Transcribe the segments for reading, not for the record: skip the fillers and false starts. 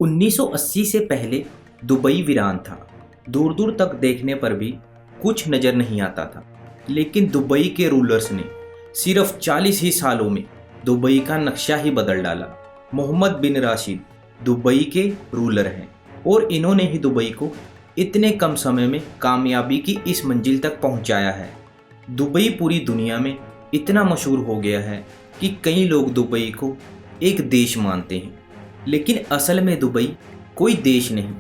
1980 से पहले दुबई वीरान था। दूर दूर तक देखने पर भी कुछ नज़र नहीं आता था। लेकिन दुबई के रूलर्स ने सिर्फ 40 ही सालों में दुबई का नक्शा ही बदल डाला। मोहम्मद बिन राशिद दुबई के रूलर हैं और इन्होंने ही दुबई को इतने कम समय में कामयाबी की इस मंजिल तक पहुंचाया है। दुबई पूरी दुनिया में इतना मशहूर हो गया है कि कई लोग दुबई को एक देश मानते हैं। लेकिन असल में दुबई कोई देश नहीं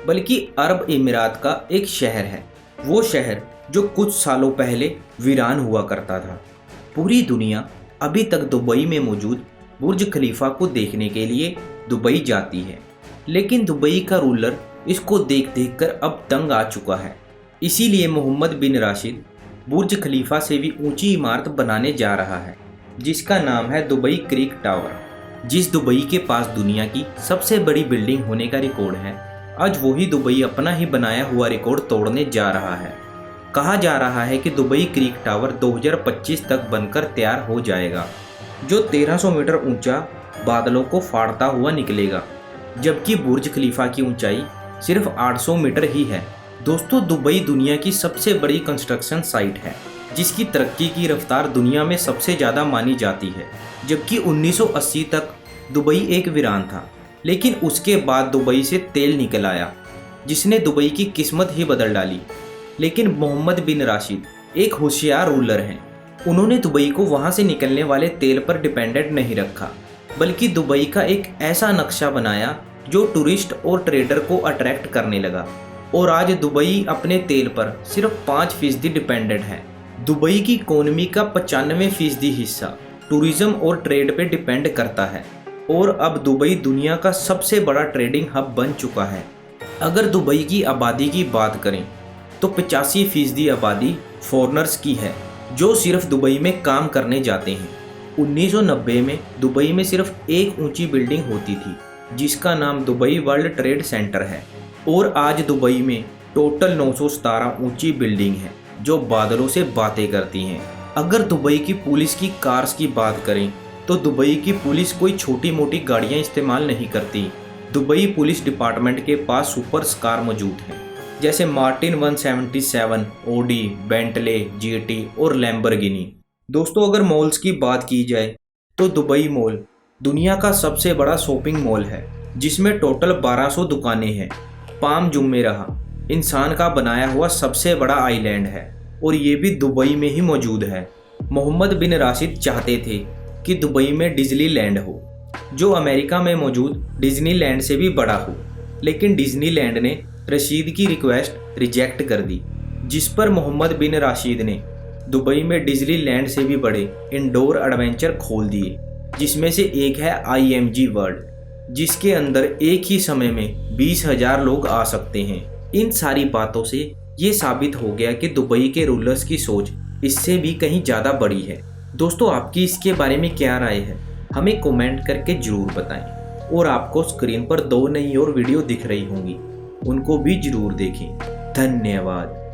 बल्कि अरब अमीरात का एक शहर है। वो शहर जो कुछ सालों पहले वीरान हुआ करता था। पूरी दुनिया अभी तक दुबई में मौजूद बुर्ज खलीफा को देखने के लिए दुबई जाती है। लेकिन दुबई का रूलर इसको देख देख कर अब तंग आ चुका है। इसीलिए मोहम्मद बिन राशिद बुर्ज खलीफा से भी ऊंची इमारत बनाने जा रहा है, जिसका नाम है दुबई क्रिक टावर। जिस दुबई के पास दुनिया की सबसे बड़ी बिल्डिंग होने का रिकॉर्ड है, आज वही दुबई अपना ही बनाया हुआ रिकॉर्ड तोड़ने जा रहा है। कहा जा रहा है कि दुबई क्रिक टावर 2025 तक बनकर तैयार हो जाएगा, जो 1300 मीटर ऊंचा बादलों को फाड़ता हुआ निकलेगा, जबकि बुर्ज खलीफा की ऊंचाई सिर्फ 800 मीटर ही है। दोस्तों, दुबई दुनिया की सबसे बड़ी कंस्ट्रक्शन साइट है, जिसकी तरक्की की रफ्तार दुनिया में सबसे ज़्यादा मानी जाती है। जबकि 1980 तक दुबई एक वीरान था, लेकिन उसके बाद दुबई से तेल निकल आया, जिसने दुबई की किस्मत ही बदल डाली। लेकिन मोहम्मद बिन राशिद एक होशियार रूलर हैं। उन्होंने दुबई को वहाँ से निकलने वाले तेल पर डिपेंडेंट नहीं रखा, बल्कि दुबई का एक ऐसा नक्शा बनाया जो टूरिस्ट और ट्रेडर को अट्रैक्ट करने लगा। और आज दुबई अपने तेल पर सिर्फ 5% डिपेंडेंट है। दुबई की इकोनॉमी का 95% हिस्सा टूरिज्म और ट्रेड पे डिपेंड करता है। और अब दुबई दुनिया का सबसे बड़ा ट्रेडिंग हब बन चुका है। अगर दुबई की आबादी की बात करें तो 85% आबादी फॉरेनर्स की है, जो सिर्फ दुबई में काम करने जाते हैं। 1990 में दुबई में सिर्फ एक ऊंची बिल्डिंग होती थी, जिसका नाम दुबई वर्ल्ड ट्रेड सेंटर है। और आज दुबई में टोटल 917 ऊंची बिल्डिंग है, जो बादलों से बातें करती हैं। अगर दुबई की पुलिस की कार्स की बात करें तो दुबई की पुलिस कोई छोटी मोटी गाड़ियां इस्तेमाल नहीं करती। दुबई पुलिस डिपार्टमेंट के पास सुपर कार मौजूद हैं, जैसे मार्टिन 177, ओडी, बेंटले, जीटी और लैम्बोर्गिनी। दोस्तों, अगर मॉल्स की बात की जाए तो दुबई मॉल दुनिया का सबसे बड़ा शॉपिंग मॉल है, जिसमें टोटल 1200 दुकानें हैं। पाम जुमेराह इंसान का बनाया हुआ सबसे बड़ा आइलैंड है, और ये भी दुबई में ही मौजूद है। मोहम्मद बिन राशिद चाहते थे कि दुबई में डिज्नीलैंड हो, जो अमेरिका में मौजूद डिज्नीलैंड से भी बड़ा हो। लेकिन डिज्नीलैंड ने रशीद की रिक्वेस्ट रिजेक्ट कर दी, जिस पर मोहम्मद बिन राशिद ने दुबई में डिज्नीलैंड से भी बड़े इंडोर एडवेंचर खोल दिए, जिसमें से एक है IMG वर्ल्ड, जिसके अंदर एक ही समय में 20,000 लोग आ सकते हैं। इन सारी बातों से ये साबित हो गया कि दुबई के रूलर्स की सोच इससे भी कहीं ज़्यादा बड़ी है। दोस्तों, आपकी इसके बारे में क्या राय है, हमें कमेंट करके ज़रूर बताएं। और आपको स्क्रीन पर 2 नई और वीडियो दिख रही होंगी, उनको भी ज़रूर देखें। धन्यवाद।